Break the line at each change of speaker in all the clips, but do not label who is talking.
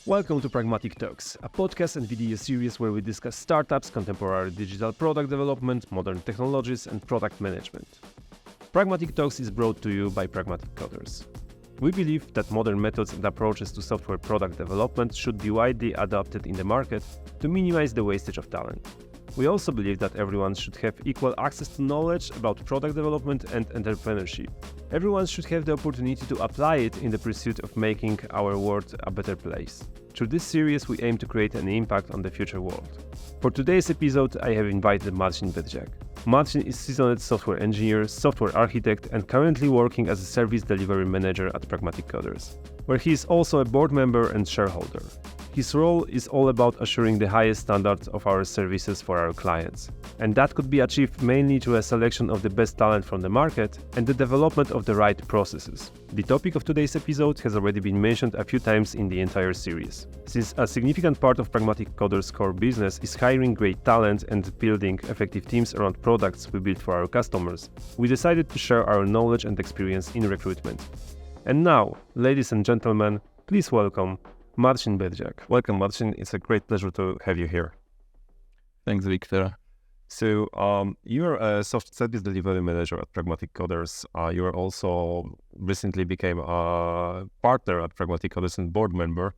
Welcome to Pragmatic Talks, a podcast and video series where we discuss startups, contemporary digital product development, modern technologies, and product management. Pragmatic Talks is brought to you by Pragmatic Coders. We believe that modern methods and approaches to software product development should be widely adopted in the market to minimize the wastage of talent. We also believe that everyone should have equal access to knowledge about product development and entrepreneurship. Everyone should have the opportunity to apply it in the pursuit of making our world a better place. Through this series, we aim to create an impact on the future world. For today's episode, I have invited Marcin Byrdziak. Marcin is seasoned software engineer, software architect, and currently working as a service delivery manager at Pragmatic Coders, where he is also a board member and shareholder. His role is all about assuring the highest standards of our services for our clients, and that could be achieved mainly through a selection of the best talent from the market and the development of the right processes. The topic of today's episode has already been mentioned a few times in the entire series. Since a significant part of Pragmatic Coders' core business is hiring great talent and building effective teams around products we build for our customers, we decided to share our knowledge and experience in recruitment. And now, ladies and gentlemen, please welcome Marcin Byrdziak. Welcome, Marcin. It's a great pleasure to have you here.
Thanks, Victor.
So, you're a soft service delivery manager at Pragmatic Coders. You are also recently became a partner at Pragmatic Coders and board member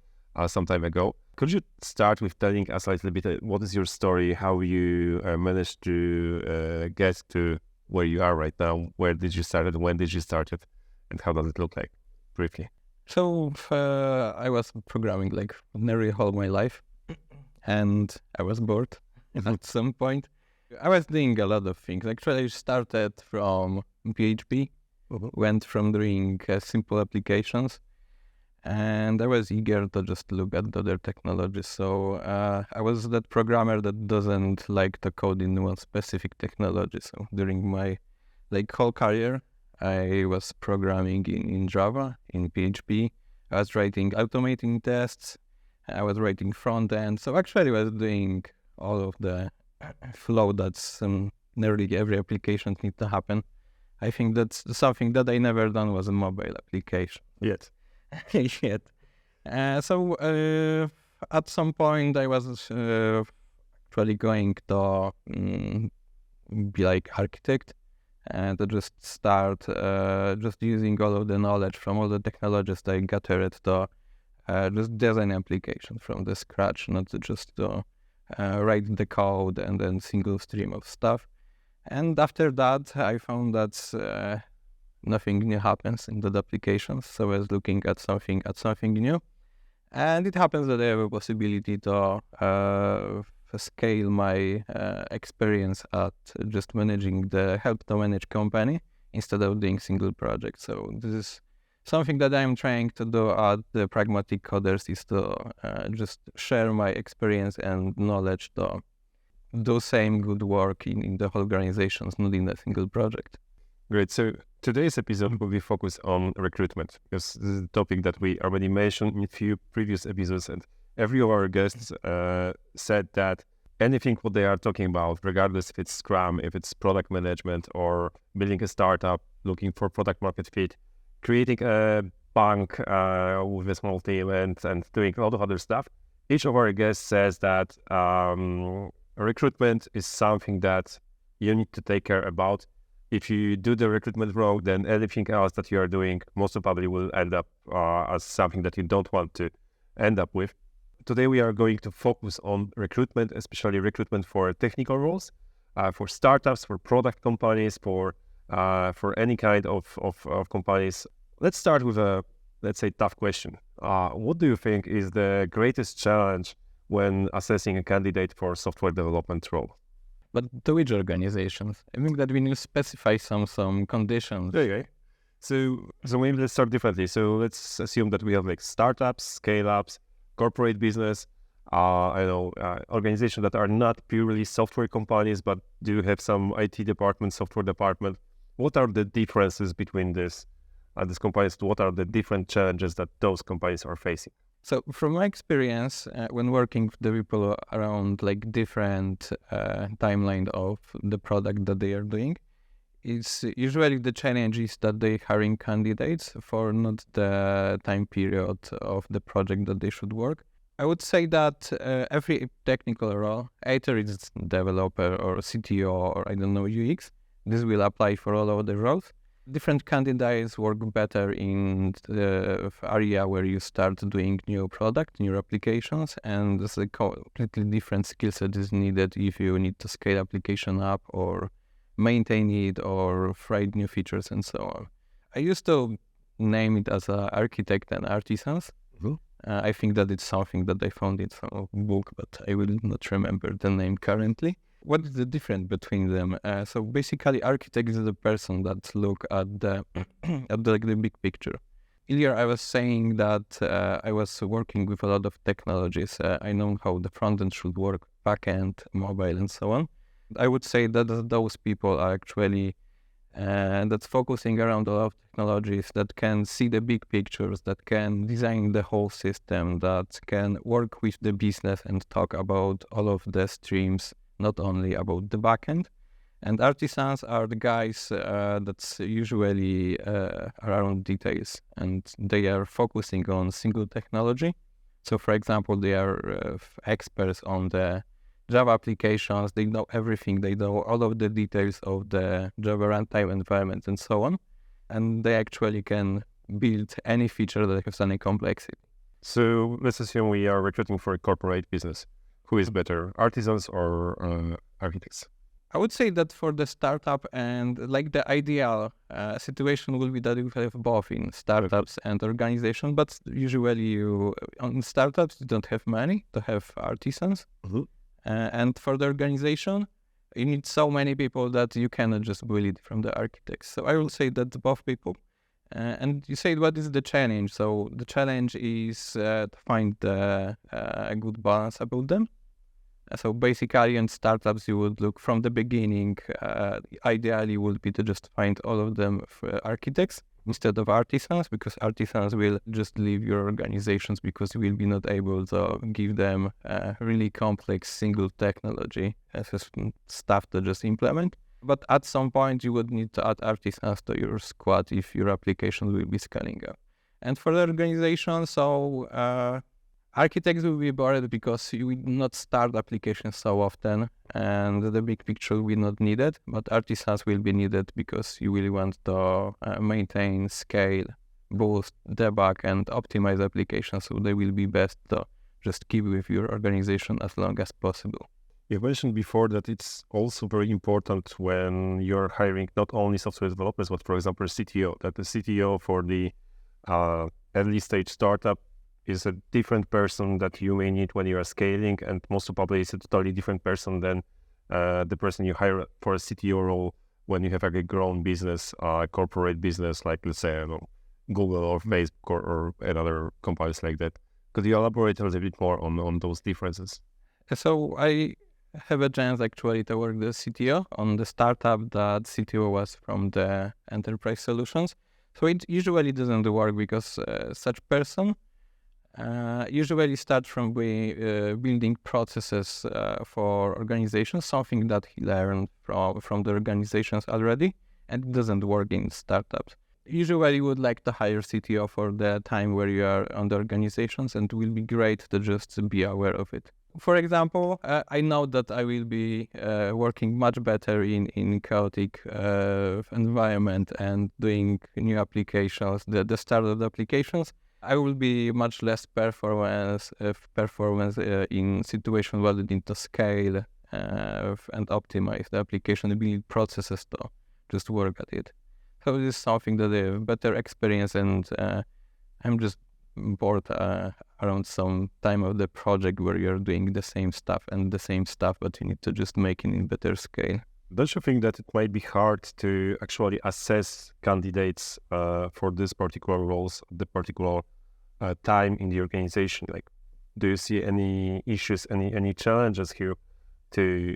some time ago. Could you start with telling us a little bit what is your story, how you managed to get to where you are right now? Where did you start it? When did you start it? And how does it look like, briefly?
So I was programming like nearly all my life, and I was bored at some point. I was doing a lot of things. Actually, I started from PHP, went from doing simple applications, and I was eager to just look at other technologies. So I was that programmer that doesn't like to code in one specific technology. So during my whole career, I was programming in Java, in PHP. I was writing automating tests. I was writing front end. So actually I was doing all of the flow that's nearly every application needs to happen. I think that's something that I never done was a mobile application.
Yet.
So at some point I was actually going to be like architect. And to just start just using all of the knowledge from all the technologies that I gathered to just design application from the scratch, not to just to write the code and then single stream of stuff. And after that, I found that nothing new happens in the applications. So I was looking at something new. And it happens that I have a possibility to scale my experience at just managing the help to manage company instead of doing single projects. So this is something that I'm trying to do at the Pragmatic Coders, is to just share my experience and knowledge to do same good work in the whole organizations, not in a single project.
Great. So today's episode will be focused on recruitment, because this is a topic that we already mentioned in a few previous episodes, and every of our guests said that anything what they are talking about, regardless if it's Scrum, if it's product management, or building a startup, looking for product market fit, creating a bank with a small team, and doing a lot of other stuff, each of our guests says that recruitment is something that you need to take care about. If you do the recruitment wrong, then anything else that you are doing most probably will end up as something that you don't want to end up with. Today we are going to focus on recruitment, especially recruitment for technical roles, for startups, for product companies, for any kind of companies. Let's start with a, let's say, tough question. What do you think is the greatest challenge when assessing a candidate for software development role?
But to which organizations? I think that we need to specify some conditions.
Okay. So maybe let's start differently. So let's assume that we have like startups, scale-ups, corporate business, organizations that are not purely software companies, but do have some IT department, software department. What are the differences between these companies? What are the different challenges that those companies are facing?
So from my experience, when working with the people around like different timeline of the product that they are doing, it's usually the challenge is that they hiring candidates for not the time period of the project that they should work. I would say that every technical role, either it's developer or CTO or I don't know UX, this will apply for all of the roles. Different candidates work better in the area where you start doing new product, new applications, and there's a completely different skill set is needed if you need to scale application up or maintain it or write new features and so on. I used to name it as an architect and artisans.
Mm-hmm.
I think that it's something that I found in some book, but I will not remember the name currently. What is the difference between them? So basically, architect is the person that look at the the big picture. Earlier, I was saying that I was working with a lot of technologies. I know how the front end should work, backend, mobile, and so on. I would say that those people are actually that's focusing around a lot of technologies that can see the big pictures, that can design the whole system, that can work with the business and talk about all of the streams, not only about the backend. And artisans are the guys that's usually around details, and they are focusing on single technology. So, for example, they are experts on the Java applications. They know everything. They know all of the details of the Java runtime environment and so on. And they actually can build any feature that has any complexity.
So let's assume we are recruiting for a corporate business. Who is better, artisans or architects?
I would say that for the startup and like the ideal situation will be that you have both in startups and organization, but usually you on startups you don't have money to have artisans.
Mm-hmm.
And for the organization, you need so many people that you cannot just build it from the architects. So I will say that both people. And you said, what is the challenge? So the challenge is to find a good balance about them. So basically in startups, you would look from the beginning, ideally would be to just find all of them architects instead of artisans, because artisans will just leave your organizations because you will be not able to give them really complex single technology as stuff to just implement. But at some point, you would need to add artisans to your squad if your application will be scaling up. And for the organization, so architects will be bored because you will not start applications so often and the big picture will not needed, but artisans will be needed because you will want to maintain, scale, boost, debug, and optimize applications, so they will be best to just keep with your organization as long as possible.
You mentioned before that it's also very important when you're hiring not only software developers, but for example, CTO, that the CTO for the early stage startup is a different person that you may need when you are scaling, and most probably it's a totally different person than the person you hire for a CTO role when you have like a grown business, corporate business, like let's say, I don't know, Google or Facebook or another companies like that. Could you elaborate a little bit more on those differences?
So I have a chance actually to work the CTO on the startup that CTO was from the enterprise solutions. So it usually doesn't work because such person usually start from building processes for organizations, something that he learned from the organizations already, and it doesn't work in startups. Usually you would like to hire CTO for the time where you are on the organizations, and it will be great to just be aware of it. For example, I know that I will be working much better in chaotic environment and doing new applications, the start of the applications. I will be much less performance in situations where I need to scale and optimize the application and build processes to just work at it. So this is something that I have better experience, and I'm just bored around some time of the project where you're doing the same stuff, but you need to just make it in better scale.
Don't you think that it might be hard to actually assess candidates for these particular roles, the particular time in the organization? Like, do you see any issues, any challenges here to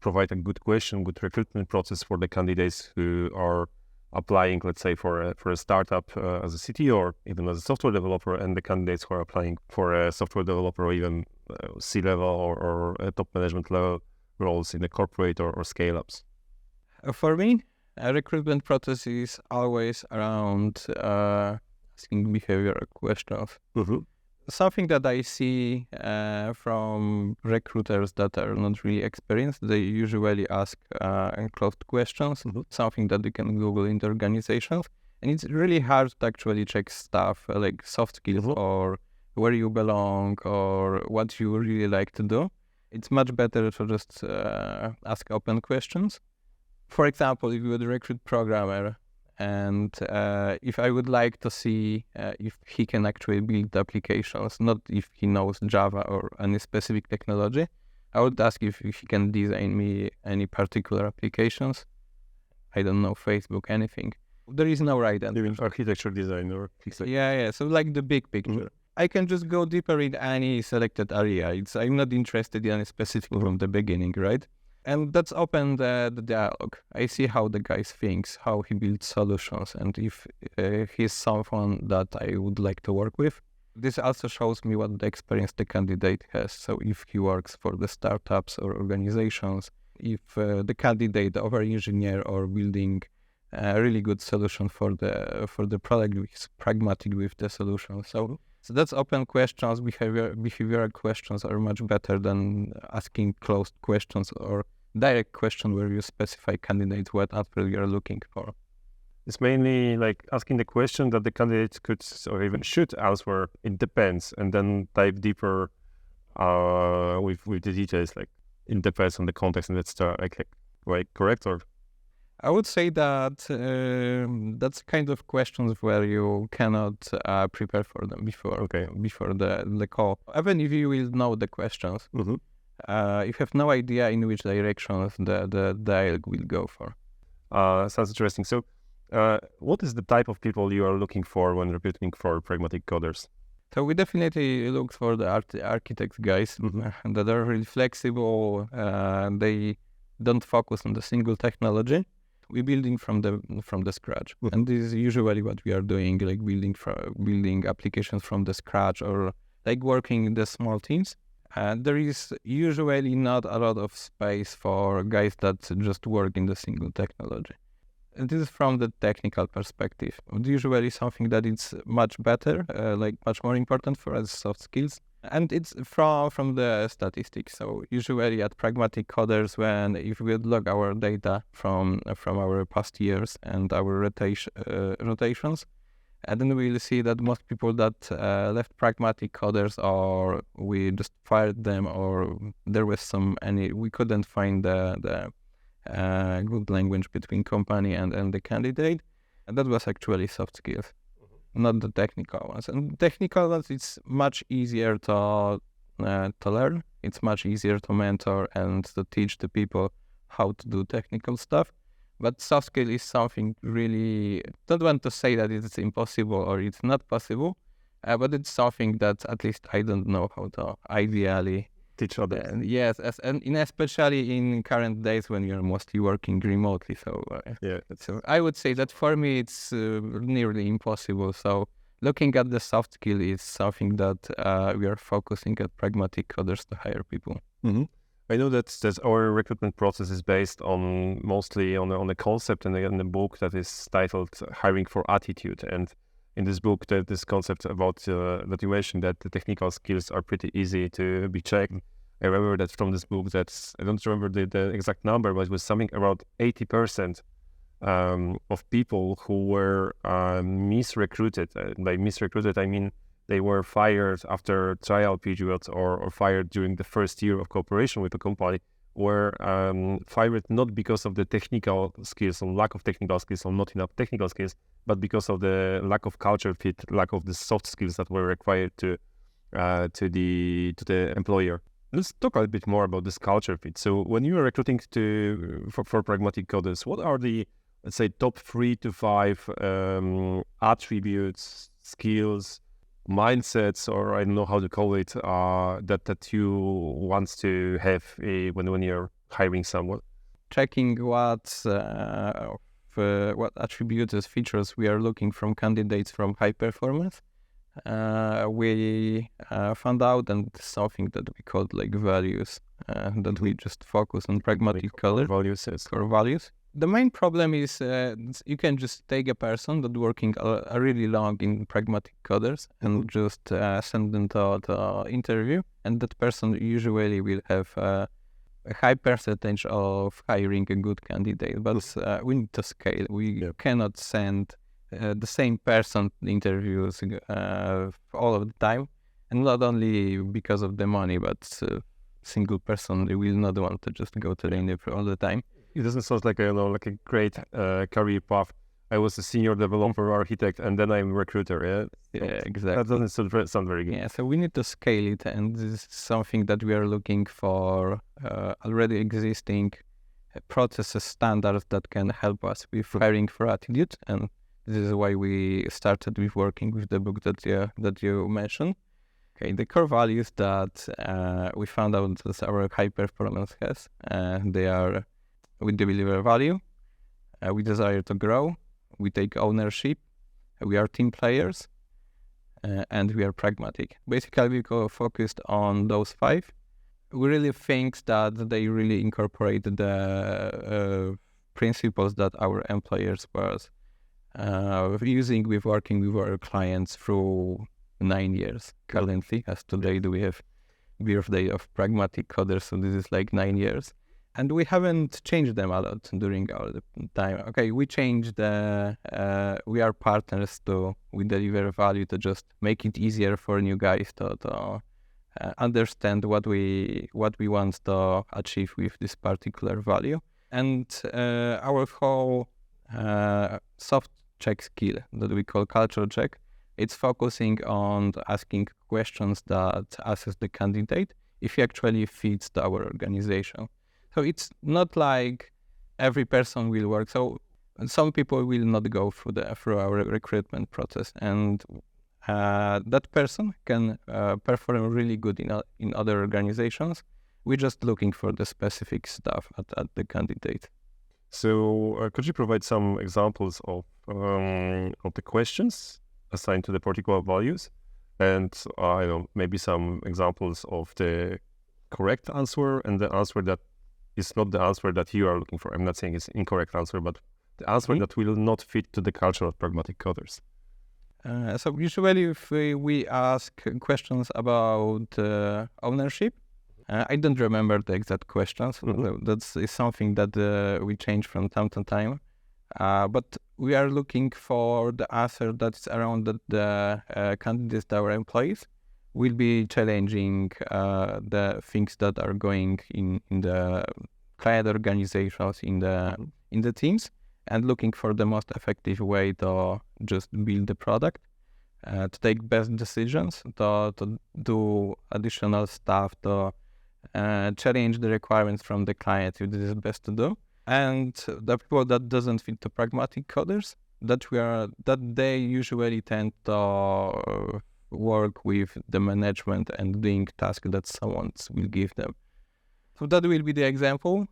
provide a good recruitment process for the candidates who are applying, let's say, for a startup as a CTO or even as a software developer, and the candidates who are applying for a software developer or even C-level or top management level roles in the corporate or scale-ups?
For me, a recruitment process is always around asking behavioral questions.
Mm-hmm.
something that I see from recruiters that are not really experienced, they usually ask enclosed questions, something that you can Google in the organizations. And it's really hard to actually check stuff like soft skills or where you belong or what you really like to do. It's much better to just ask open questions. For example, if you would recruit programmer, and if I would like to see if he can actually build applications, not if he knows Java or any specific technology, I would ask if he can design me any particular applications. I don't know, Facebook, anything. There is no right answer.
Even architecture design or
Yeah. So like the big picture. I can just go deeper in any selected area. I'm not interested in any specific from the beginning, right? And that's open the dialogue. I see how the guy thinks, how he builds solutions, and if he's someone that I would like to work with. This also shows me what the experience the candidate has. So if he works for the startups or organizations, if the candidate over engineer or building a really good solution for the product is pragmatic with the solution. So that's open questions. Behavioral questions are much better than asking closed questions or direct question where you specify candidate what answer you are looking for.
It's mainly like asking the question that the candidate could or even should answer. It depends, and then dive deeper with the details. Like it depends on the context, and that's like correct or.
I would say that that's kind of questions where you cannot prepare for them before the call. Even if you will know the questions, you have no idea in which directions the dialogue will go for.
Sounds interesting. So, what is the type of people you are looking for when recruiting for Pragmatic Coders?
So we definitely look for the architects guys that are really flexible. They don't focus on the single technology. We're building from the scratch, and this is usually what we are doing, like building applications from the scratch or like working in the small teams. And there is usually not a lot of space for guys that just work in the single technology. And this is from the technical perspective. Usually something that is much better, like much more important for us, soft skills. And it's from the statistics. So usually at Pragmatic Coders, if we log our data from our past years and our rotations, and then we'll see that most people that left Pragmatic Coders, or we just fired them, or there was we couldn't find the good language between company and the candidate, and that was actually soft skills. Not the technical ones. And technical ones, it's much easier to learn. It's much easier to mentor and to teach the people how to do technical stuff. But soft skill is something really, don't want to say that it's impossible or it's not possible, but it's something that at least I don't know how to ideally
teach others.
Yes, and especially in current days when you're mostly working remotely. So so I would say that for me it's nearly impossible. So looking at the soft skill is something that we are focusing at Pragmatic Coders to hire people.
I know that our recruitment process is based mostly on a concept and a book that is titled "Hiring for Attitude." And in this book, this concept about that you mentioned that the technical skills are pretty easy to be checked. I remember that from this book I don't remember the exact number, but it was something around 80% of people who were misrecruited. By misrecruited, I mean they were fired after trial periods or fired during the first year of cooperation with a company, were fired not because of the technical skills or lack of technical skills or not enough technical skills, but because of the lack of culture fit, lack of the soft skills that were required to the employer. Let's talk a bit more about this culture fit. So when you are recruiting for Pragmatic Coders, what are the, let's say, top 3 to 5 attributes, skills, mindsets, or I don't know how to call it, that you want to have when you're hiring someone?
Checking what attributes, features we are looking from candidates from high performance. We found out, and something that we called like values, that we just focus on Pragmatic Coders.
Values, yes.
Core values. The main problem is you can just take a person that working a really long in Pragmatic Coders and just send them to the interview, and that person usually will have a high percentage of hiring a good candidate. But we need to scale. We cannot send the same person to interviews all of the time, and not only because of the money, but single person they will not want to just go to the interview all the time.
It doesn't sound like a great career path. I was a senior developer architect, and then I'm a recruiter.
Yeah, exactly.
That doesn't sound very good.
Yeah, so we need to scale it, and this is something that we are looking for already existing processes, standards that can help us with hiring for attitude, and this is why we started with working with the book that you mentioned. Okay, the core values that we found out that our high performance has, they are: we deliver value, we desire to grow, we take ownership, we are team players, and we are pragmatic. Basically, we focused on those 5. We really think that they really incorporate the principles that our employers was using with working with our clients through 9 years currently. As today, we have birthday of Pragmatic Coders, so this is like 9 years. And we haven't changed them a lot during our time. Okay, we changed we are partners we deliver value to just make it easier for new guys to understand what we want to achieve with this particular value. And our whole soft check skill that we call culture check, it's focusing on asking questions that assess the candidate if he actually fits to our organization. So it's not like every person will work. So some people will not go through our recruitment process, and that person can perform really good in other organizations. We're just looking for the specific stuff at the candidate.
So could you provide some examples of the questions assigned to the particular values, and maybe some examples of the correct answer and the answer that is not the answer that you are looking for? I'm not saying it's incorrect answer, but the answer that will not fit to the culture of Pragmatic Coders.
So usually if we ask questions about ownership, I don't remember the exact questions. That's something that we change from time to time. But we are looking for the answer that's around the candidates, our employees, will be challenging the things that are going in the client organizations, in the teams, and looking for the most effective way to just build the product, to take best decisions, to do additional stuff, to challenge the requirements from the client if this is best to do. And the people that doesn't fit to Pragmatic Coders, that they usually tend to work with the management and doing tasks that someone will give them. So that will be the example.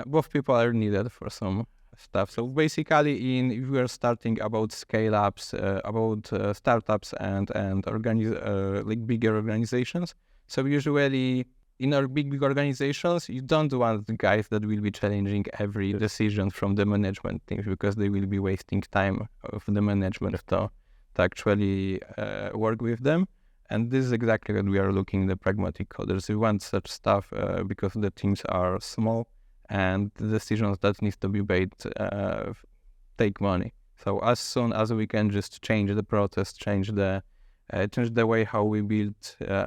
Both people are needed for some stuff. So basically, if we are starting about scale-ups, about startups and like bigger organizations, so usually in our big organizations, you don't want the guys that will be challenging every decision from the management team, because they will be wasting time of the management to actually work with them. And this is exactly what we are looking at the Pragmatic Coders. We want such stuff because the teams are small and the decisions that need to be made take money. So as soon as we can just change the process, change the way how we build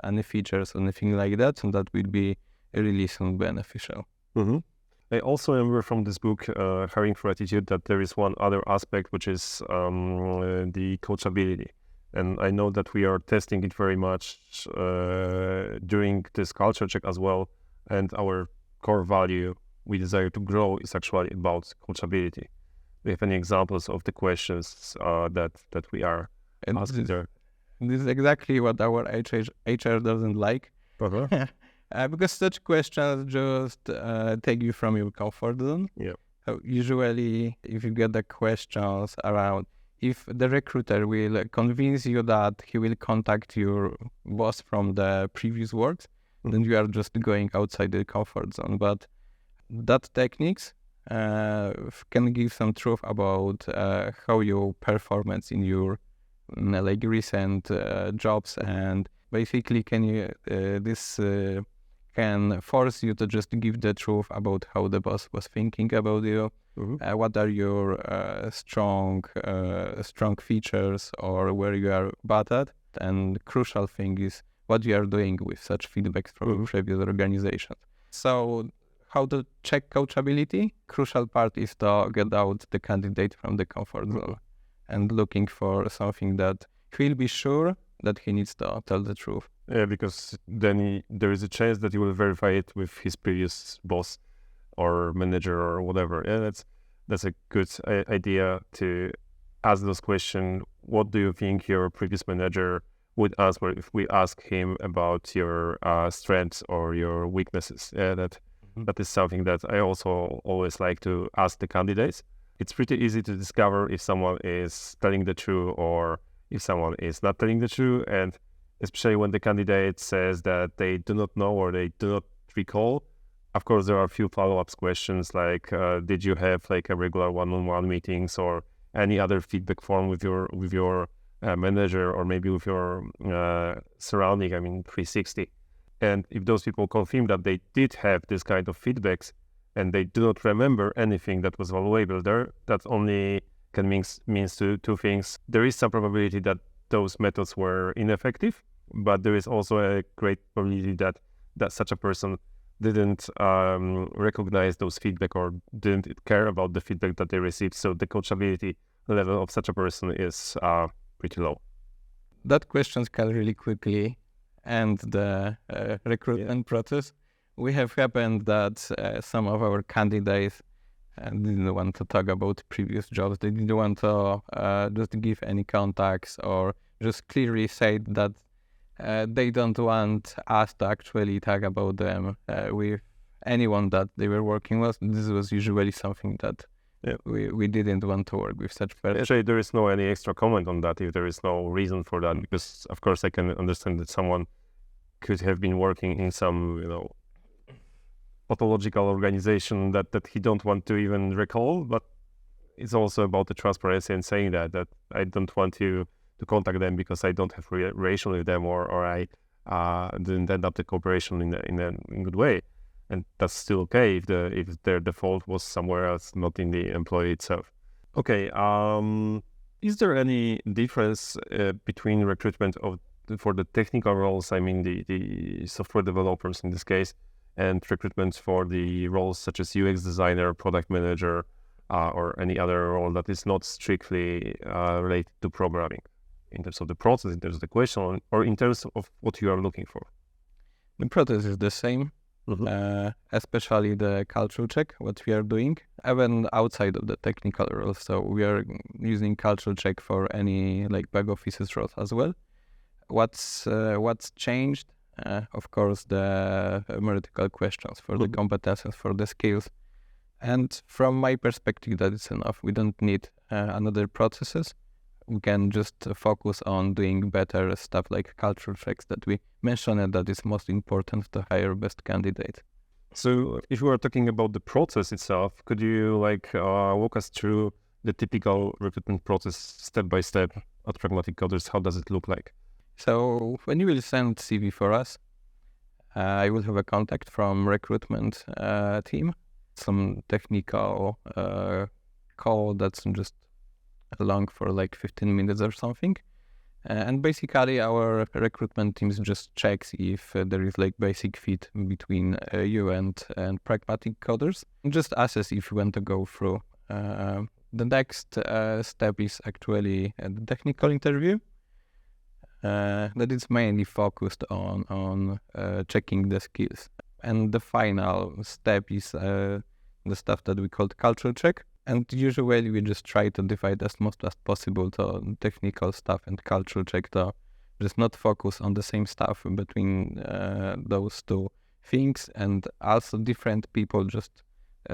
any features or anything like that, and that will be really soon beneficial.
Mm-hmm. I also remember from this book, Hiring for Attitude, that there is one other aspect, which is the coachability. And I know that we are testing it very much during this culture check as well. And our core value, we desire to grow, is actually about coachability. Do you have any examples of the questions that we are asking there?
This is exactly what our HR doesn't like.
Uh-huh.
Because such questions just take you from your comfort zone.
Yeah.
So usually, if you get the questions around if the recruiter will convince you that he will contact your boss from the previous works, then you are just going outside the comfort zone. But that techniques can give some truth about how your performance in your like recent jobs, and basically this can force you to just give the truth about how the boss was thinking about you. What are your strong features, or where you are bad at? And crucial thing is what you are doing with such feedback from previous organizations. So how to check coachability? Crucial part is to get out the candidate from the comfort zone and looking for something that he'll be sure that he needs to tell the truth.
Yeah, because then there is a chance that he will verify it with his previous boss or manager or whatever. Yeah, that's a good idea to ask those questions. What do you think your previous manager would answer if we ask him about your strengths or your weaknesses? Yeah, that is something that I also always like to ask the candidates. It's pretty easy to discover if someone is telling the truth or if someone is not telling the truth, and especially when the candidate says that they do not know or they do not recall. Of course, there are a few follow-up questions like, did you have like a regular one-on-one meetings or any other feedback form with your manager or maybe with your surrounding, 360. And if those people confirm that they did have this kind of feedbacks and they do not remember anything that was valuable there, that only can means two things. There is some probability that those methods were ineffective, but there is also a great probability that such a person didn't recognize those feedback or didn't care about the feedback that they received. So the coachability level of such a person is pretty low.
That questions can really quickly end the recruitment process. We have happened that some of our candidates didn't want to talk about previous jobs. They didn't want to just give any contacts or just clearly say that they don't want us to actually talk about them with anyone that they were working with. This was usually something that we didn't want to work with such person.
Actually, there is no any extra comment on that if there is no reason for that, because of course I can understand that someone could have been working in some, pathological organization that he don't want to even recall, but it's also about the transparency and saying that I don't want you to contact them because I don't have relation with them or I didn't end up the cooperation in a good way, and that's still okay if their default was somewhere else, not in the employee itself. Okay, is there any difference between recruitment for the technical roles, the software developers in this case, and recruitment for the roles such as UX designer, product manager, or any other role that is not strictly related to programming, in terms of the process, in terms of the question, or in terms of what you are looking for?
The process is the same, especially the cultural check, what we are doing, even outside of the technical roles. So we are using cultural check for any back offices roles as well. What's changed? Of course, the theoretical questions for the competences, for the skills. And from my perspective, that is enough. We don't need another processes. We can just focus on doing better stuff like cultural checks that we mentioned, and that is most important to hire best candidate.
So if we are talking about the process itself, could you walk us through the typical recruitment process step by step at Pragmatic Coders? How does it look like?
So when you will send CV for us, I will have a contact from recruitment team, some technical call that's just long for 15 minutes or something. And basically our recruitment teams just checks if there is basic fit between you and Pragmatic Coders. And just assess if you want to go through. The next step is actually the technical interview. That is mainly focused on checking the skills. And the final step is the stuff that we call cultural check. And usually we just try to divide as much as possible to technical stuff and cultural check, to just not focus on the same stuff between those two things, and also different people just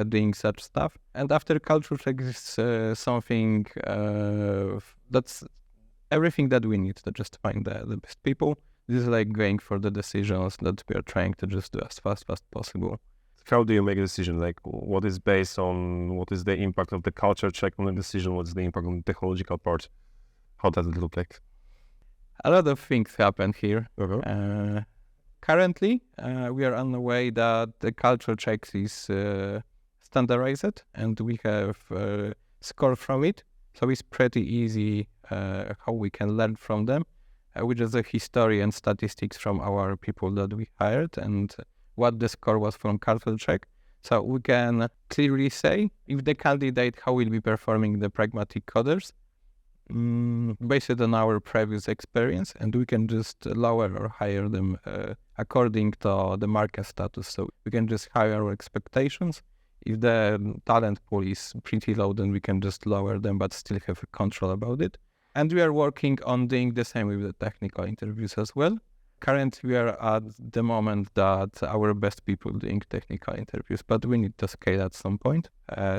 doing such stuff. And after cultural check is something that's everything that we need to just find the best people. This is going for the decisions that we are trying to just do as fast as possible.
how do you make a decision? Like, what is based on, what is the impact of the culture check on the decision? What's the impact on the technological part? How does it look like?
A lot of things happen here.
Uh-huh.
Currently, we are on the way that the culture checks is standardized, and we have score from it. So it's pretty easy how we can learn from them. We just the history and statistics from our people that we hired and what the score was from culture check. So we can clearly say if the candidate how will be performing the pragmatic coders based on our previous experience, and we can just lower or higher them according to the market status. So we can just higher our expectations. If the talent pool is pretty low, then we can just lower them, but still have a control about it. And we are working on doing the same with the technical interviews as well. Currently, we are at the moment that our best people doing technical interviews, but we need to scale at some point.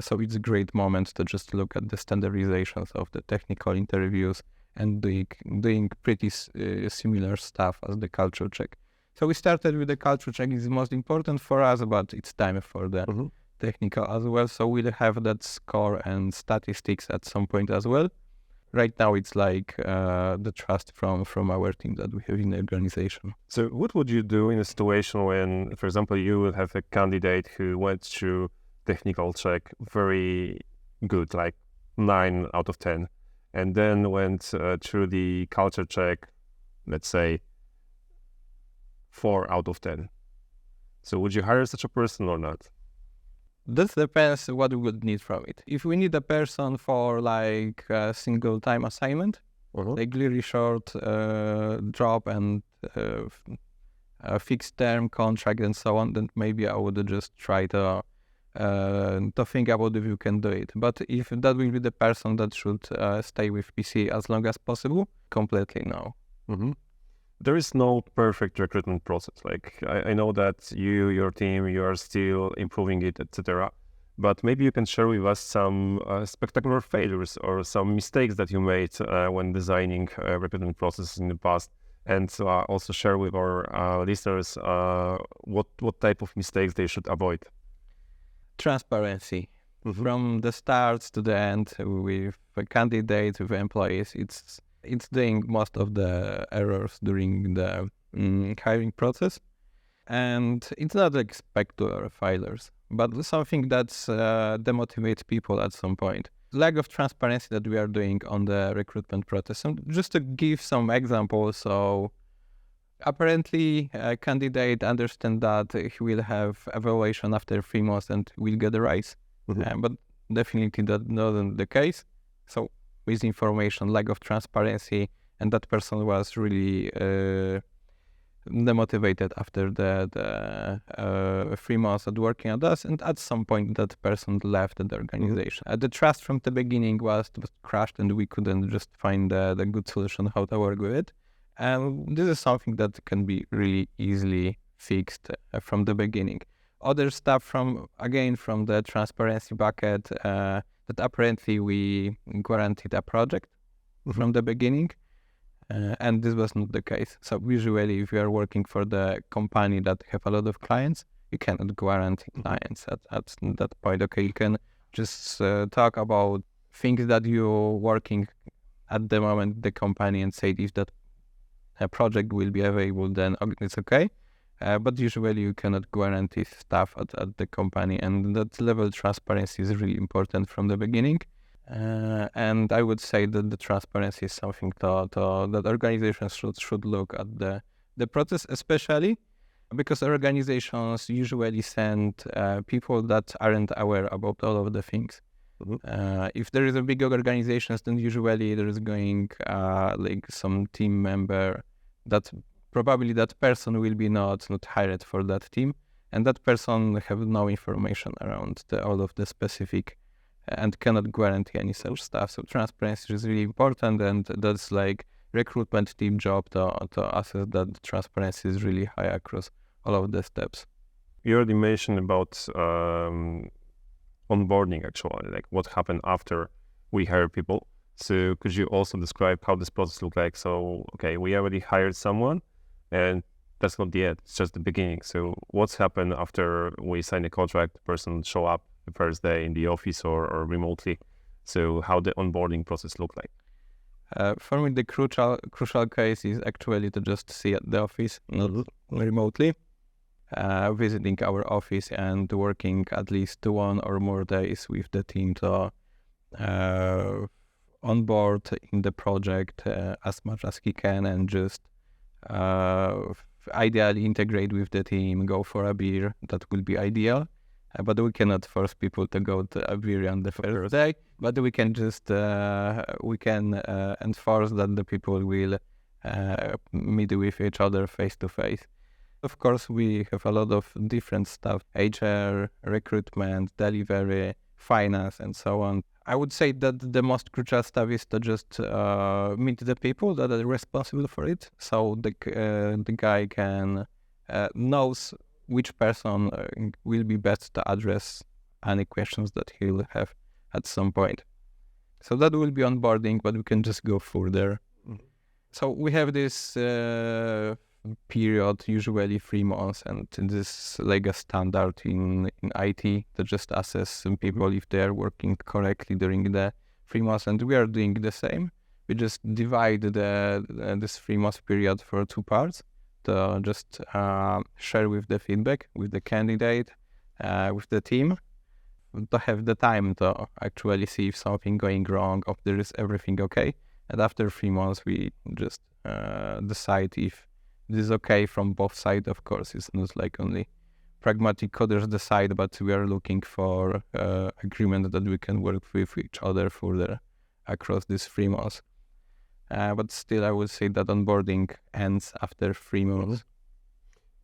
So it's a great moment to just look at the standardizations of the technical interviews and doing pretty similar stuff as the culture check. So we started with the culture check. It's the most important for us, but it's time for the technical as well. So we'll have that score and statistics at some point as well. Right now, it's like the trust from our team that we have in the organization.
So what would you do in a situation when, for example, you will have a candidate who went through technical check very good, like 9 out of 10, and then went through the culture check, let's say 4 out of 10. So would you hire such a person or not?
That depends what we would need from it. If we need a person for like a single time assignment, like really short job and a fixed term contract and so on, then maybe I would just try to think about if you can do it. But if that will be the person that should stay with PC as long as possible, completely no.
There is no perfect recruitment process. Like I know that your team, you are still improving it, etc. But maybe you can share with us some spectacular failures or some mistakes that you made when designing recruitment processes in the past, and also share with our listeners what type of mistakes they should avoid.
Transparency. From the start to the end with candidates, with employees, it's doing most of the errors during the hiring process, and it's not like spectacular failures, but something that's demotivates people at some point. Lack of transparency that we are doing on the recruitment process. And just to give some examples, so apparently a candidate understands that he will have evaluation after 3 months and will get a raise, but definitely that not the case. So with information, lack of transparency, and that person was really demotivated after the 3 months of working at us, and at some point that person left the organization. The trust from the beginning was crushed, and we couldn't just find the good solution how to work with it. And this is something that can be really easily fixed from the beginning. Other stuff from the transparency bucket, that apparently we guaranteed a project from the beginning, and this was not the case. So usually if you are working for the company that have a lot of clients, you cannot guarantee clients at that point. Okay, you can just talk about things that you're working at the moment, the company, and say if that project will be available, then it's okay. But usually you cannot guarantee stuff at the company, and that level of transparency is really important from the beginning. And I would say that the transparency is something that organizations should look at the process, especially because organizations usually send people that aren't aware about all of the things. If there is a big organization, then usually there is going like some team member that probably that person will be not hired for that team, and that person have no information around all of the specific and cannot guarantee any such stuff. So transparency is really important, and that's like recruitment team job to assess that transparency is really high across all of the steps.
You already mentioned about onboarding, actually, like what happened after we hire people. So could you also describe how this process looked like? So, okay, we already hired someone, and that's not the end. It's just the beginning. So what's happened after we sign a contract, the person show up the first day in the office or remotely? So how the onboarding process look like?
For me, the crucial case is actually to just see at the office, not remotely, visiting our office and working at least 1 or more days with the team to onboard in the project as much as he can, and just ideally integrate with the team, go for a beer. That will be ideal. But we cannot force people to go to a beer on the first day. But we can just enforce that the people will meet with each other face to face. Of course, we have a lot of different stuff: HR, recruitment, delivery, finance, and so on. I would say that the most crucial stuff is to just meet the people that are responsible for it, so the guy can knows which person will be best to address any questions that he'll have at some point. So that will be onboarding, but we can just go further. Mm-hmm. So we have this period, usually 3 months, and this is like a standard in IT to just assess some people if they are working correctly during the 3 months, and we are doing the same. We just divide this 3 months period for 2 parts to just share with the feedback with the candidate, with the team, to have the time to actually see if something going wrong, if there is everything okay. And after 3 months, we just decide if this is okay from both sides. Of course, it's not like only Pragmatic Coders decide, but we are looking for agreement that we can work with each other further across these 3 months. But still, I would say that onboarding ends after 3 months.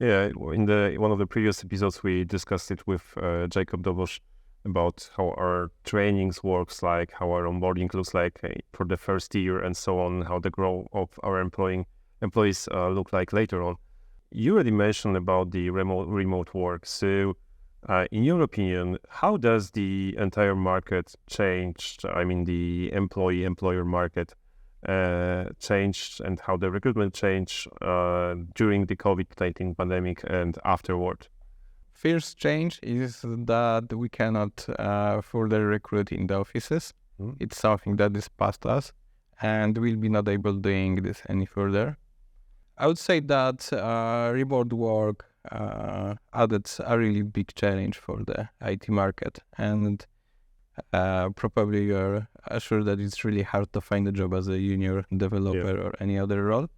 Yeah, in one of the previous episodes, we discussed it with Jacob Dobosz about how our trainings works, like how our onboarding looks like for the first year and so on, how the growth of our employees look like later on. You already mentioned about the remote work. So in your opinion, how does the entire market change? I mean, the employer market changed, and how the recruitment changed during the COVID-19 pandemic and afterward?
First change is that we cannot further recruit in the offices. It's something that is past us, and we'll be not able doing this any further. I would say that remote work added a really big challenge for the IT market, and probably you're sure that it's really hard to find a job as a junior developer or any other role.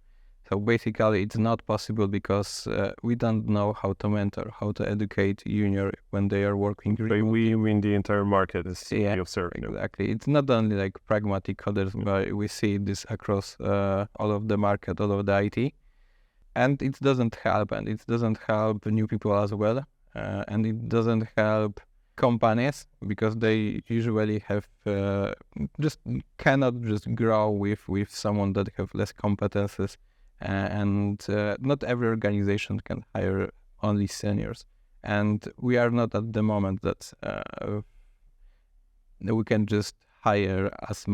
So basically, it's not possible because we don't know how to mentor, how to educate junior when they are working.
We win the entire market, as you observe.
Exactly. It's not only like Pragmatic Coders, but we see this across all of the market, all of the IT. And it doesn't help, and it doesn't help new people as well. And it doesn't help companies because they usually have just cannot just grow with someone that have less competences. And not every organization can hire only seniors, and we are not at the moment that we can just hire as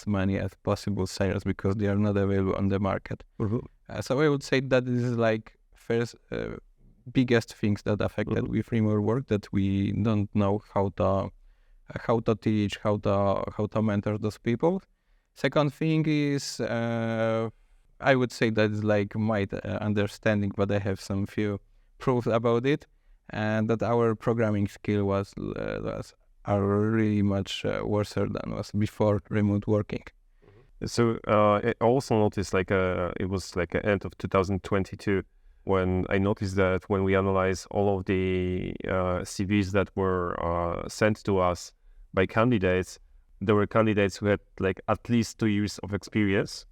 many as possible seniors because they are not available on the market. So I would say that this is like first biggest things that affected with remote work, that we don't know how to teach, how to mentor those people. Second thing is I would say that is like my understanding, but I have some few proofs about it, and that our programming skill are really much worse than was before remote working.
So I also noticed it was like the end of 2022 when I noticed that when we analyze all of the CVs that were sent to us by candidates, there were candidates who had like at least 2 years of experience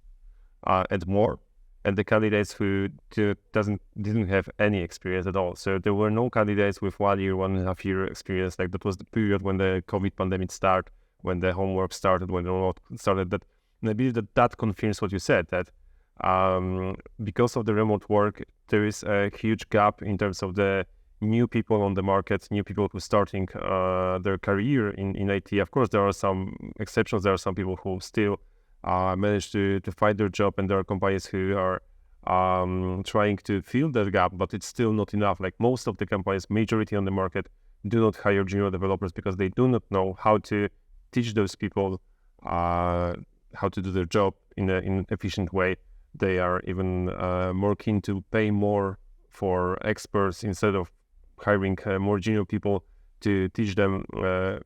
and more, and the candidates who didn't have any experience at all. So there were no candidates with 1 year, 1.5 year experience. Like that was the period when the COVID pandemic started, when the homework started, when the remote started. That, and I believe that confirms what you said, that because of the remote work, there is a huge gap in terms of the new people on the market, new people who are starting their career in IT. Of course, there are some exceptions. There are some people who still manage to find their job, and there are companies who are trying to fill that gap, but it's still not enough. Like most of the companies, majority on the market, do not hire junior developers because they do not know how to teach those people how to do their job in an efficient way. They are even more keen to pay more for experts instead of hiring more junior people to teach them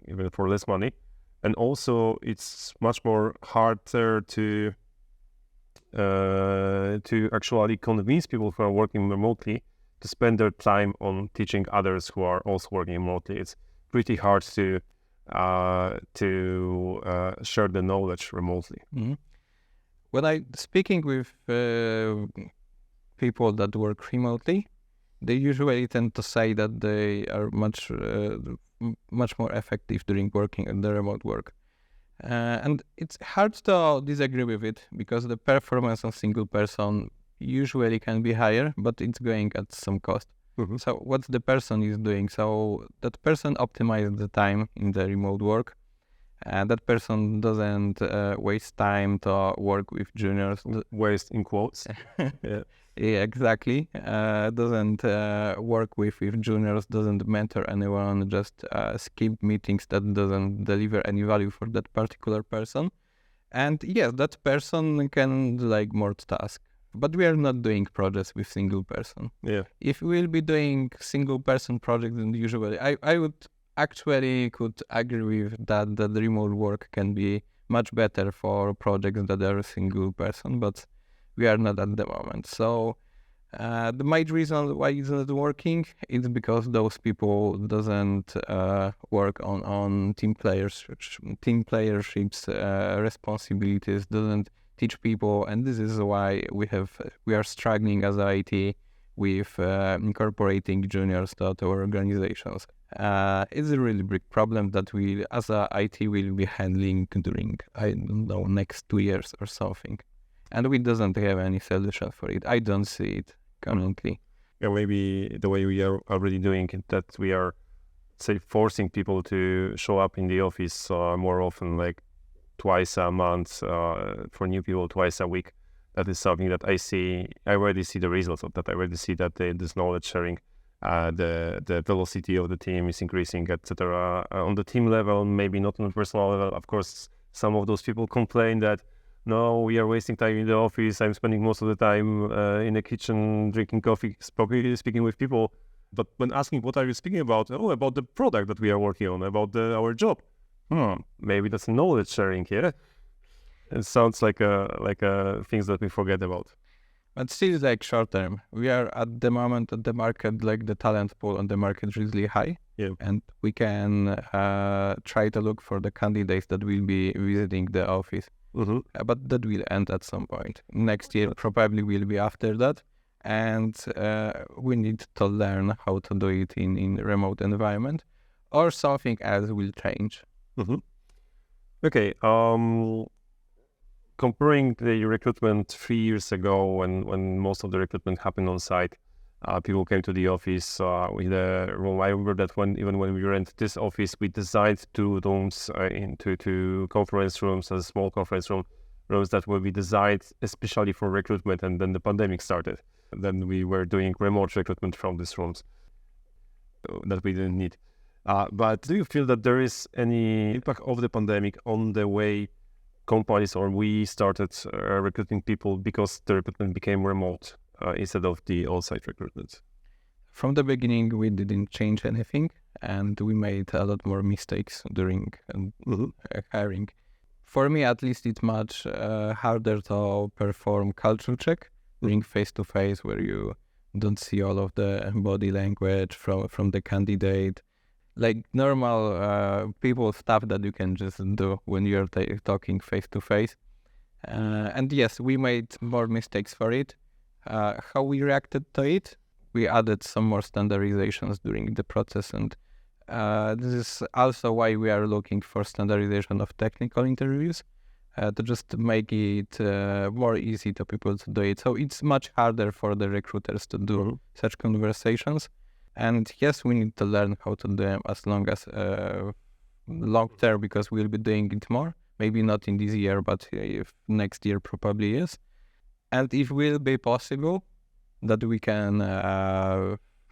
even for less money. And also, it's much more harder to actually convince people who are working remotely to spend their time on teaching others who are also working remotely. It's pretty hard to share the knowledge remotely.
Mm-hmm. When I speaking with people that work remotely, they usually tend to say that they are much more effective during working in the remote work. And it's hard to disagree with it because the performance of single person usually can be higher, but it's going at some cost.
Mm-hmm.
So what the person is doing, so that person optimizes the time in the remote work. That person doesn't waste time to work with juniors.
Waste in quotes.
Yeah. Yeah, exactly. Doesn't work with juniors, doesn't mentor anyone, just skip meetings that doesn't deliver any value for that particular person. And yes, that person can do like more tasks. But we are not doing projects with single person.
Yeah.
If we will be doing single person projects, then usually I would actually could agree with that the remote work can be much better for projects that are single person, but we are not at the moment. So the main reason why it's not working is because those people doesn't work on team playerships, responsibilities, doesn't teach people, and this is why we are struggling as IT with incorporating juniors to our organizations. It's a really big problem that we as a IT will be handling during, I don't know, next 2 years or something. And we doesn't have any solution for it. I don't see it currently.
Yeah, maybe the way we are already doing it, that we are, say, forcing people to show up in the office more often, like twice a month, for new people, twice a week. That is something that I already see the results of that. I already see that this knowledge sharing, the velocity of the team is increasing, etc. On the team level, maybe not on the personal level. Of course, some of those people complain that, no, we are wasting time in the office. I'm spending most of the time in the kitchen drinking coffee, speaking with people. But when asking what are you speaking about? Oh, about the product that we are working on, about our job. Maybe that's knowledge sharing here. It sounds like things that we forget about.
But still, like short term, we are at the moment at the market, like the talent pool on the market is really high.
Yeah.
And we can try to look for the candidates that will be visiting the office.
Mm-hmm.
But that will end at some point. Next year probably will be after that. And we need to learn how to do it in remote environment, or something else will change.
Mm-hmm. Okay. Comparing the recruitment 3 years ago, when most of the recruitment happened on site, people came to the office with a room. I remember that when we rent this office, we designed 2 rooms into 2 conference rooms, as small conference rooms that will be designed especially for recruitment. And then the pandemic started. Then we were doing remote recruitment from these rooms that we didn't need. But do you feel that there is any impact of the pandemic on the way companies or we started recruiting people because the recruitment became remote instead of the on-site recruitment?
From the beginning, we didn't change anything, and we made a lot more mistakes during hiring. For me, at least, it's much harder to perform culture check during face-to-face, where you don't see all of the body language from the candidate. Like normal people stuff that you can just do when you're talking face to face. And yes, we made more mistakes for it. How we reacted to it? We added some more standardizations during the process, and this is also why we are looking for standardization of technical interviews to just make it more easy to people to do it. So it's much harder for the recruiters to do such conversations. And yes, we need to learn how to do them as long term, because we'll be doing it more. Maybe not in this year, but if next year probably is. And it will be possible that we can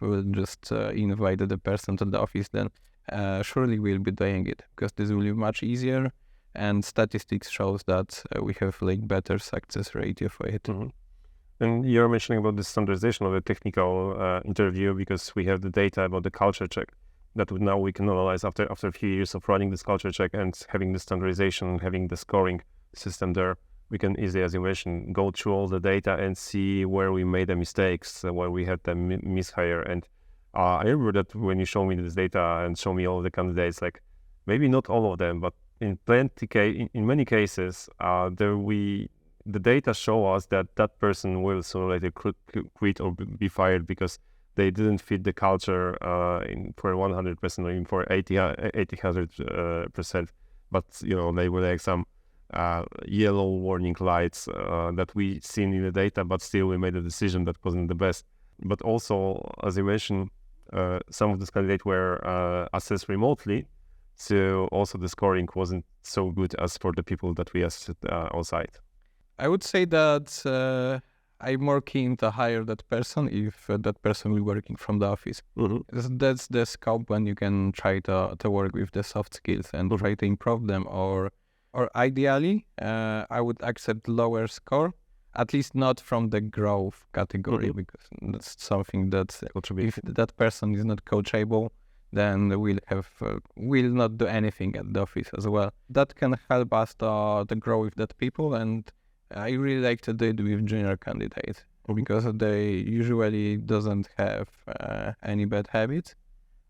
will just invite the person to the office, then surely we'll be doing it, because this will be much easier, and statistics shows that we have like better success ratio for it.
Mm-hmm. And you're mentioning about the standardization of the technical interview, because we have the data about the culture check that now we can analyze after a few years of running this culture check and having the standardization, having the scoring system there. We can easily, as you mentioned, go through all the data and see where we made the mistakes, where we had the mishire. And I remember that when you show me this data and show me all the candidates, like maybe not all of them, but in many cases, the data show us that person will sooner or later quit or be fired because they didn't fit the culture for 100% or even for 100%. But they were like some yellow warning lights that we seen in the data, but still we made a decision that wasn't the best. But also, as you mentioned, some of these candidates were assessed remotely, so also the scoring wasn't so good as for the people that we assessed on site.
I would say that I'm more keen to hire that person if that person will be working from the office.
Mm-hmm.
That's the scope when you can try to work with the soft skills and try to improve them, or ideally, I would accept lower score, at least not from the growth category, because that's something that if that person is not coachable, then we'll not do anything at the office as well. That can help us to grow with that people, and I really like to do it with junior candidates because they usually doesn't have any bad habits.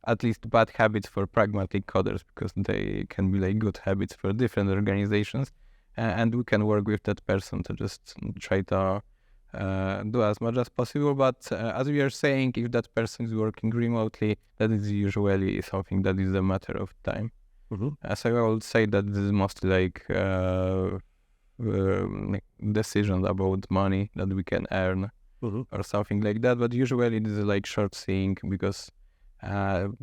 At least bad habits for pragmatic coders, because they can be like good habits for different organizations, and we can work with that person to just try to do as much as possible. But as we are saying, if that person is working remotely, that is usually something that is a matter of time. So I would say that this is mostly like decisions about money that we can earn or something like that. But usually this is like short thing, because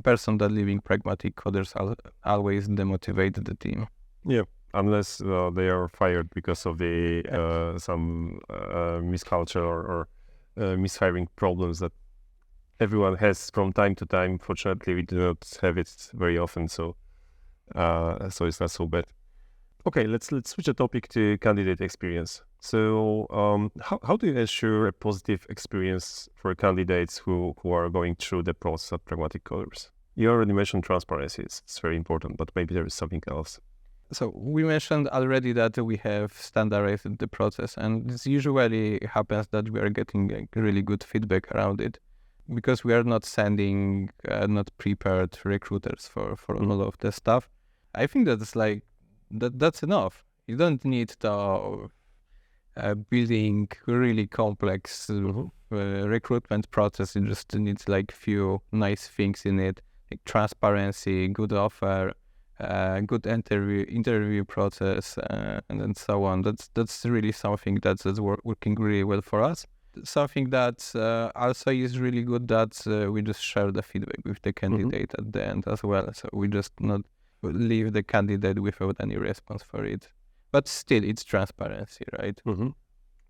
person that leaving pragmatic coders always demotivate the team.
Yeah, unless they are fired because of the some misculture or mishiring problems that everyone has from time to time. Fortunately, we do not have it very often, so it's not so bad. Okay, let's switch the topic to candidate experience. So, how do you ensure a positive experience for candidates who are going through the process of Pragmatic Coders? You already mentioned transparency; it's very important, but maybe there is something else.
So we mentioned already that we have standardized the process, and this usually happens that we are getting like really good feedback around it, because we are not sending not prepared recruiters for all of the stuff. I think that's like that's enough. You don't need to building really complex recruitment process. You just need like few nice things in it, like transparency, good offer, good interview process, and then so on. That's really something that's working really well for us. Something that also is really good, that we just share the feedback with the candidate at the end as well. So we just not leave the candidate without any response for it. But still, it's transparency, right?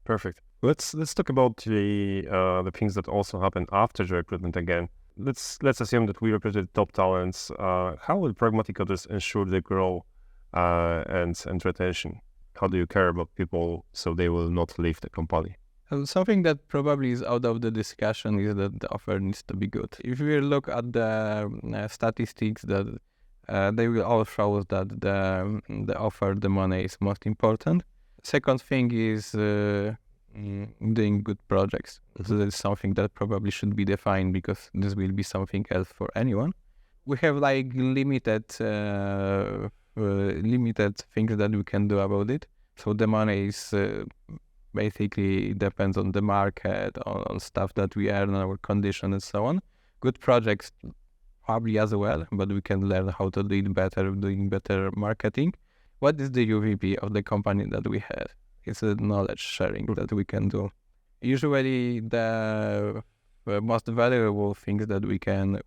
Perfect. Let's talk about the things that also happen after the recruitment again. Let's assume that we recruited top talents. How will Pragmatic Coders ensure they grow and retention? How do you care about people so they will not leave the company?
Something that probably is out of the discussion is that the offer needs to be good. If we look at the statistics, that they will all show that the offer, the money is most important. Second thing is doing good projects. So that's something that probably should be defined, because this will be something else for anyone. We have like limited things that we can do about it. So the money is basically depends on the market, on stuff that we earn, on our condition and so on. Good projects probably as well, but we can learn how to do it better, doing better marketing. What is the UVP of the company that we have? It's a knowledge sharing that we can do. Usually the most valuable things that we can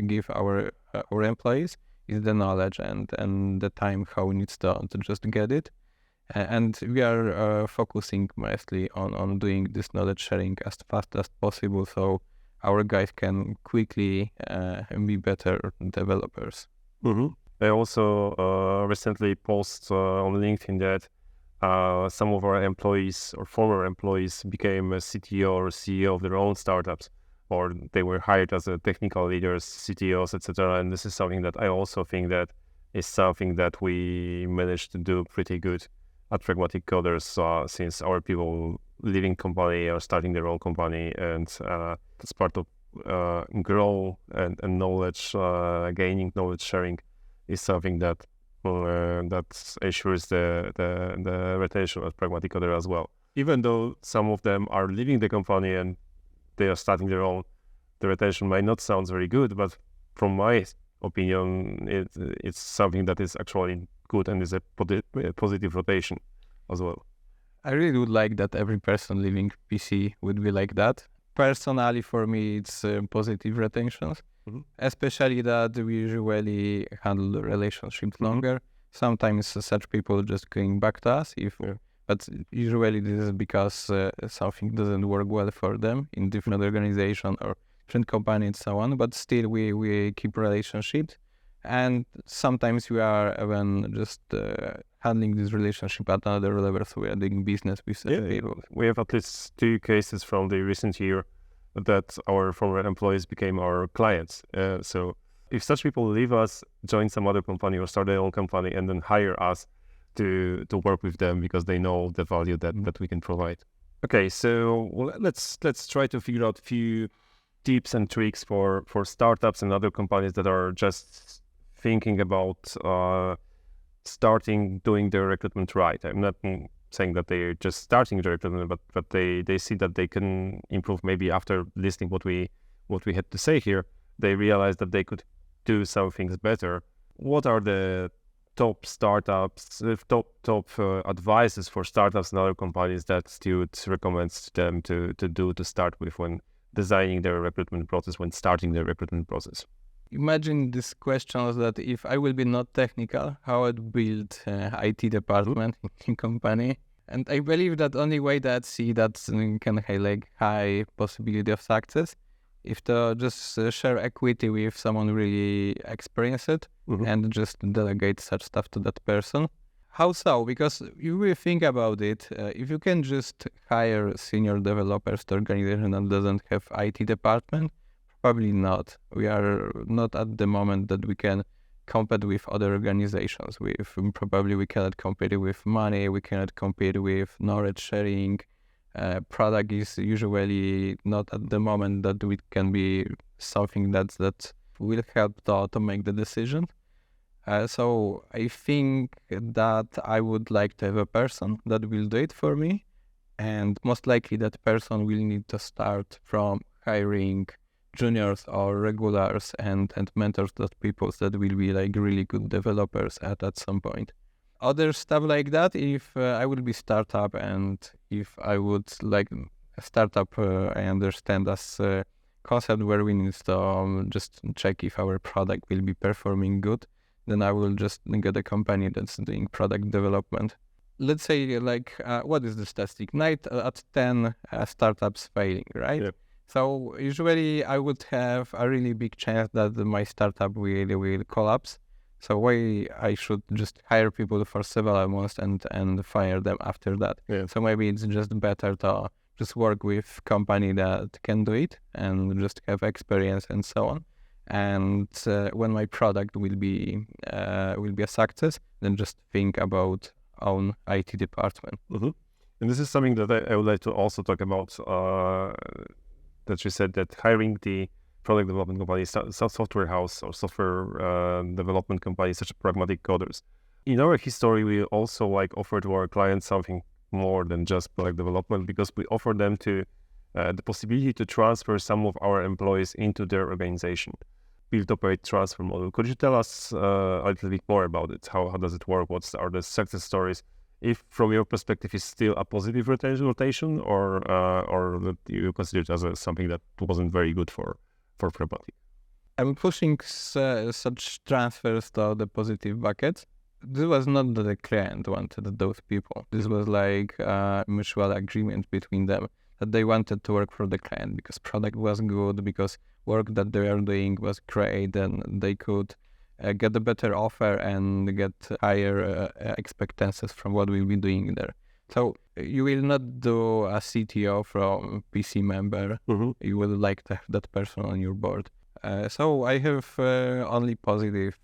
give our employees is the knowledge and the time how we need to just get it. And we are focusing mostly on doing this knowledge sharing as fast as possible, so our guys can quickly be better developers.
Mm-hmm. I also recently posted on LinkedIn that some of our employees or former employees became a CTO or CEO of their own startups, or they were hired as a technical leaders, CTOs, etc. And this is something that I also think that is something that we managed to do pretty good at Pragmatic Coders, since our people leaving company or starting their own company, and that's part of grow and knowledge, gaining knowledge sharing is something that ensures the retention of Pragmatic Coder as well. Even though some of them are leaving the company and they are starting their own, the retention might not sound very good, but from my opinion, it's something that is actually good and is a positive rotation as well.
I really would like that every person leaving PC would be like that. Personally, for me, it's positive retentions, especially that we usually handle the relationships longer. Sometimes such people just going back to us, but usually this is because something doesn't work well for them in different organization or different company and so on. But still, we keep relationships, and sometimes we are even just handling this relationship at another level, so we are doing business with such people.
We have at least 2 cases from the recent year that our former employees became our clients. So if such people leave us, join some other company or start their own company and then hire us to work with them because they know the value that we can provide. Okay, so let's try to figure out a few tips and tricks for startups and other companies that are just thinking about starting doing their recruitment right. I'm not saying that they're just starting the recruitment, but they see that they can improve. Maybe after listening what we had to say here, they realize that they could do some things better. What are the top startups, top advices for startups and other companies that you would recommend them to start with when designing their recruitment process, when starting their recruitment process?
Imagine this question that if I will be not technical, how I'd build IT department in company. And I believe that only way that can have like high possibility of success if to just share equity with someone really experienced and just delegate such stuff to that person. How so? Because you will think about it, if you can just hire senior developers to organization that doesn't have IT department, probably not. We are not at the moment that we can compete with other organizations. Probably we cannot compete with money, we cannot compete with knowledge sharing. Product is usually not at the moment that we can be something that will help to make the decision. So I think that I would like to have a person that will do it for me, and most likely that person will need to start from hiring juniors or regulars and mentors, that people that will be like really good developers at some point. Other stuff like that, if I will be startup and if I would like a startup, I understand as a concept where we need to just check if our product will be performing good, then I will just get a company that's doing product development. Let's say what is the statistic? 9 out of 10 startups failing, right? Yep. So usually I would have a really big chance that my startup will collapse. So why I should just hire people for several months and fire them after that. Yeah. So maybe it's just better to just work with company that can do it and just have experience and so on. And when my product will be a success, then just think about own IT department.
And this is something that I would like to also talk about. That you said that hiring the product development company, software house or software development company such as Pragmatic Coders. In our history, we also offer to our clients something more than just product development, because we offer them to the possibility to transfer some of our employees into their organization. Build, operate, transfer model. Could you tell us a little bit more about it? How does it work? What are the success stories? If from your perspective is still a positive rotation, or that you consider it as something that wasn't very good for Pragmatic?
I'm pushing such transfers to the positive bucket. This was not that the client wanted those people. This was like a mutual agreement between them that they wanted to work for the client because product was good, because work that they are doing was great, and they could get a better offer and get higher expectations from what we'll be doing there. So you will not do a CTO from PC member. You will like to have that person on your board. So I have only positive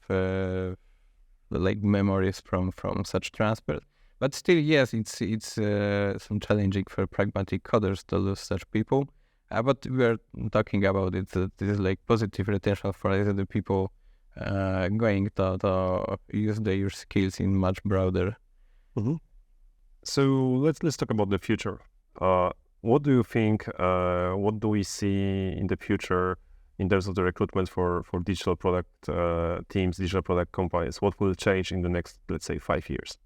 like memories from such transfers. But still, yes, it's some challenging for Pragmatic Coders to lose such people. But we are talking about it. This is like positive retention for the people going to use their skills in much broader.
So let's talk about the future. What do you think? What do we see in the future in terms of the recruitment for digital product teams, digital product companies? What will change in the next, let's say, 5 years?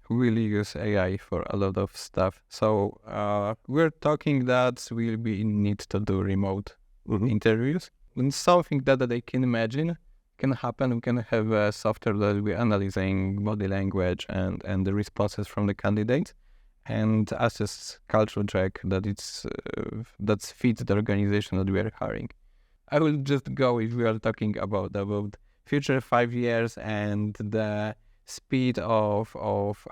We'll use AI for a lot of stuff. So we're talking that we'll be in need to do remote interviews. And something that I can imagine can happen. We can have a software that will be analyzing body language and the responses from the candidates and assess cultural check that that fits the organization that we are hiring. I will just go if we are talking about future 5 years and the speed of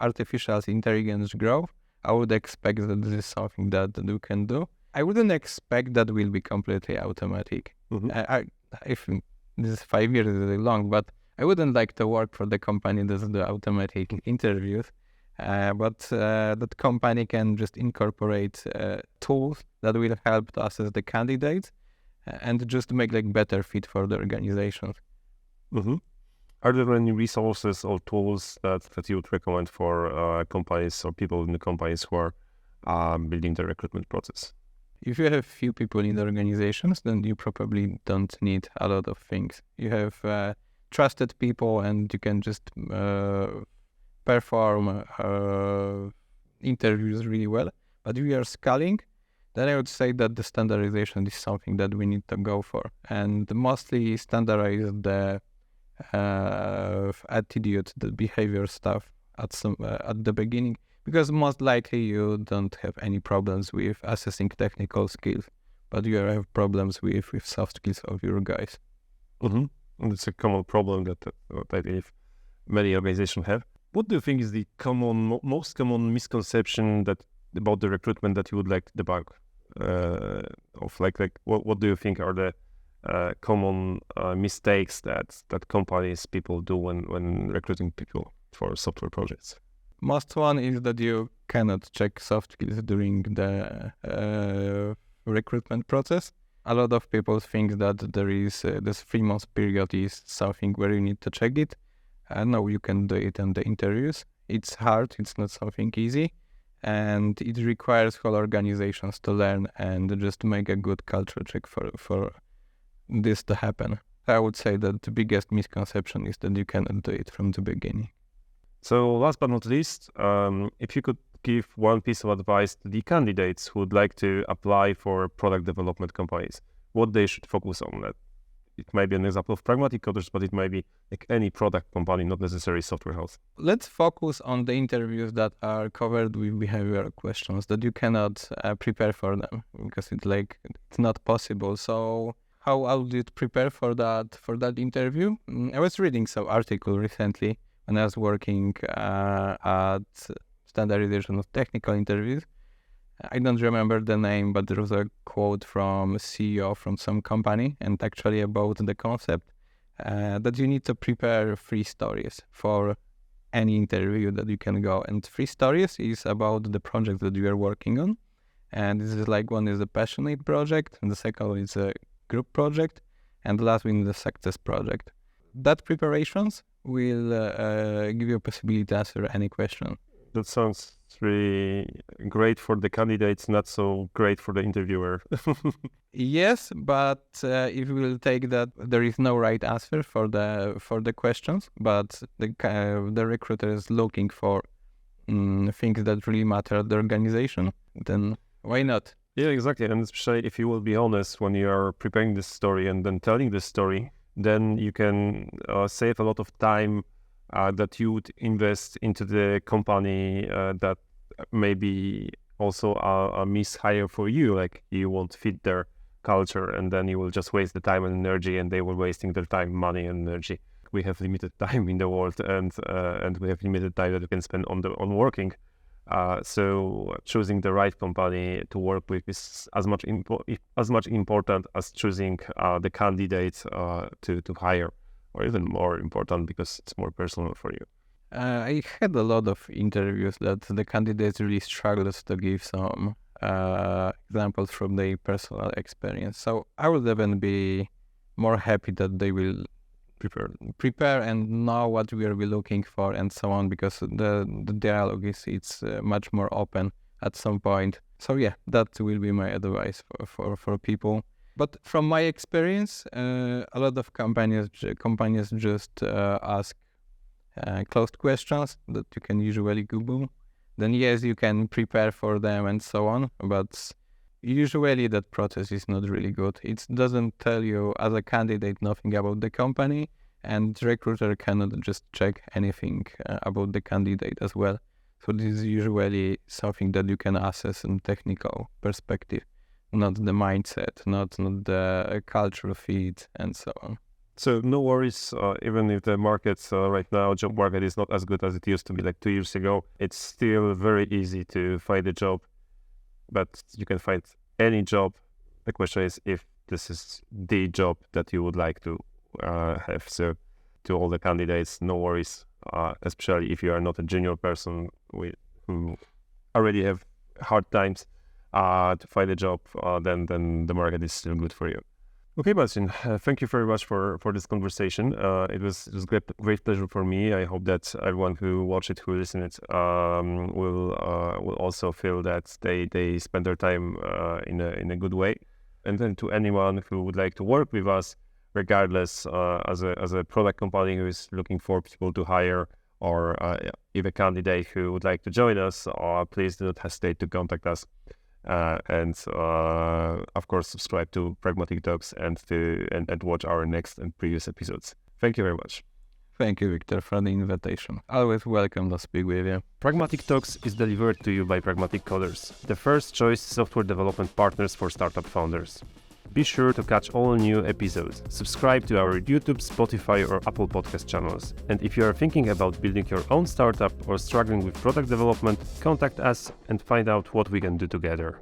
artificial intelligence growth. I would expect that this is something that we can do. I wouldn't expect that will be completely automatic. If this is 5 years is really long, but I wouldn't like to work for the company that does the automatic interviews. But that company can just incorporate tools that will help to assess the candidates and just make like better fit for the organizations.
Are there any resources or tools that you would recommend for companies or people in the companies who are building the recruitment process?
If you have few people in the organizations, then you probably don't need a lot of things. You have trusted people and you can just perform interviews really well. But if you are scaling, then I would say that the standardization is something that we need to go for. And mostly standardize the attitude, the behavior stuff at the beginning. Because most likely you don't have any problems with assessing technical skills, but you have problems with soft skills of your guys.
And it's a common problem that I believe many organizations have. What do you think is the most common misconception about the recruitment that you would like to debunk? What do you think are the common mistakes that companies, people do when recruiting people for software projects?
Most one is that you cannot check soft skills during the recruitment process. A lot of people think that there is this 3-month period is something where you need to check it. No, you can do it in the interviews. It's hard, it's not something easy. And it requires whole organizations to learn and just make a good culture check for this to happen. I would say that the biggest misconception is that you cannot do it from the beginning.
So last but not least, if you could give one piece of advice to the candidates who would like to apply for product development companies, what they should focus on. That it might be an example of Pragmatic Coders, but it might be like any product company, not necessarily software house.
Let's focus on the interviews that are covered with behavioral questions that you cannot prepare for them because it's not possible. So how I would prepare for that interview? I was reading some article recently when I was working at standardization of technical interviews. I don't remember the name, but there was a quote from a CEO from some company and actually about the concept that you need to prepare 3 stories for any interview that you can go. And 3 stories is about the project that you are working on. And this is like one is a passionate project, and the second one is a group project, and the last one is a success project. That preparations will give you a possibility to answer any question.
That sounds really great for the candidates, not so great for the interviewer.
Yes, but if we will take that, there is no right answer for the questions, but the recruiter is looking for things that really matter to the organization, then why not?
Yeah, exactly. And especially if you will be honest when you are preparing this story and then telling this story, then you can save a lot of time that you would invest into the company that maybe also a mishire for you, like you won't fit their culture, and then you will just waste the time and energy, and they will wasting their time, money, and energy. We have limited time in the world, and we have limited time that we can spend on working. So choosing the right company to work with is as much important as choosing the candidate to hire, or even more important because it's more personal for you.
I had a lot of interviews that the candidates really struggled to give some examples from their personal experience. So I would even be more happy that they will prepare and know what we are looking for and so on, because the dialogue it's much more open at some point. So yeah, that will be my advice for people. But from my experience, a lot of companies just ask closed questions that you can usually Google. Then yes, you can prepare for them and so on, but usually that process is not really good. It doesn't tell you as a candidate nothing about the company, and recruiter cannot just check anything about the candidate as well. So this is usually something that you can assess in technical perspective, not the mindset, not the cultural fit and so on.
So no worries, even if the market right now, job market is not as good as it used to be like 2 years ago, it's still very easy to find a job, but you can find any job. The question is if this is the job that you would like to have. So to all the candidates, no worries, especially if you are not a junior person who already have hard times to find a job, then the market is still good for you. Okay, Marcin, thank you very much for this conversation. It was great pleasure for me. I hope that everyone who watch it, who listen it, will also feel that they spend their time in a good way. And then to anyone who would like to work with us, regardless, as a product company who is looking for people to hire, or if a candidate who would like to join us, please do not hesitate to contact us. And of course, subscribe to Pragmatic Talks and watch our next and previous episodes. Thank you very much.
Thank you, Victor, for the invitation. Always welcome to speak with you.
Pragmatic Talks is delivered to you by Pragmatic Coders, the first choice software development partners for startup founders. Be sure to catch all new episodes. Subscribe to our YouTube, Spotify, or Apple Podcast channels. And if you are thinking about building your own startup or struggling with product development, contact us and find out what we can do together.